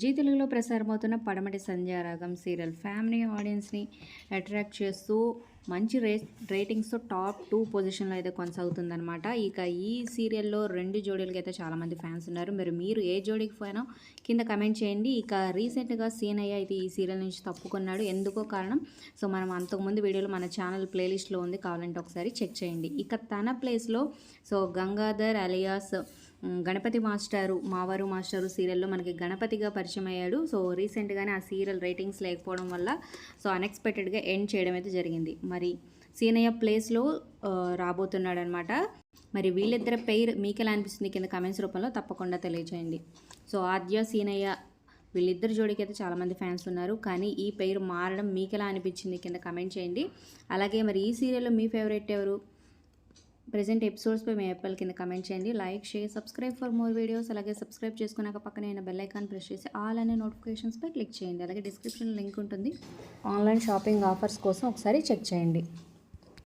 G తెలుగులో ప్రసారమవుతున్న పడమటి Sandhyaragam serial family ఆడియన్స్ని అట్రాక్ట్ చేస్తూ మంచి రేటింగ్స్తో టాప్ 2 పొజిషన్లో అయితే కొనసాగుతుందన్నమాట. ఇక ఈ సీరియల్లో 2 జోడీలకి అయితే చాలామంది ఫ్యాన్స్ ఉన్నారు. మీరు ఏ జోడీకి పోయినా కింద కమెంట్ చేయండి. ఇక రీసెంట్గా సీనయ్య అయితే ఈ సీరియల్ నుంచి తప్పుకున్నాడు. ఎందుకో కారణం మనం అంతకుముందు వీడియోలో మన ఛానల్ ప్లేలిస్ట్లో ఉంది, కావాలంటే ఒకసారి చెక్ చేయండి. ఇక తన ప్లేస్లో గంగాధర్ అలియాస్ గణపతి మాస్టారు మావారు మాస్టారు సీరియల్లో మనకి గణపతిగా పరిచయం అయ్యాడు. రీసెంట్గానే ఆ సీరియల్ రేటింగ్స్ లేకపోవడం వల్ల అన్ఎక్స్పెక్టెడ్గా ఎండ్ చేయడం అయితే జరిగింది. మరి సీనయ్య ప్లేస్లో రాబోతున్నాడు అనమాట. మరి వీళ్ళిద్దరి పేరు మీకు ఎలా అనిపిస్తుంది కింద కమెంట్స్ రూపంలో తప్పకుండా తెలియజేయండి. ఆద్య సీనయ్య వీళ్ళిద్దరు జోడికి అయితే చాలామంది ఫ్యాన్స్ ఉన్నారు, కానీ ఈ పేరు మారడం మీకు ఎలా అనిపించింది కింద కమెంట్ చేయండి. అలాగే మరి ఈ సీరియల్లో మీ ఫేవరెట్ ఎవరు, ప్రెజెంట్ ఎపిసోడ్స్పై మీ అప్పాల కింద కమెంట్ చేయండి. Like, share, subscribe for more videos. అలాగే సబ్స్క్రైబ్ చేసుకున్నాక పక్కనే ఉన్న బెల్ ఐకాన్ ప్రెస్ చేసి ఆల్ అనే నోటిఫికేషన్స్పై క్లిక్ చేయండి. అలాగే డిస్క్రిప్షన్లో లింక్ ఉంటుంది. ఆన్లైన్ షాపింగ్ ఆఫర్స్ కోసం ఒకసారి చెక్ చేయండి.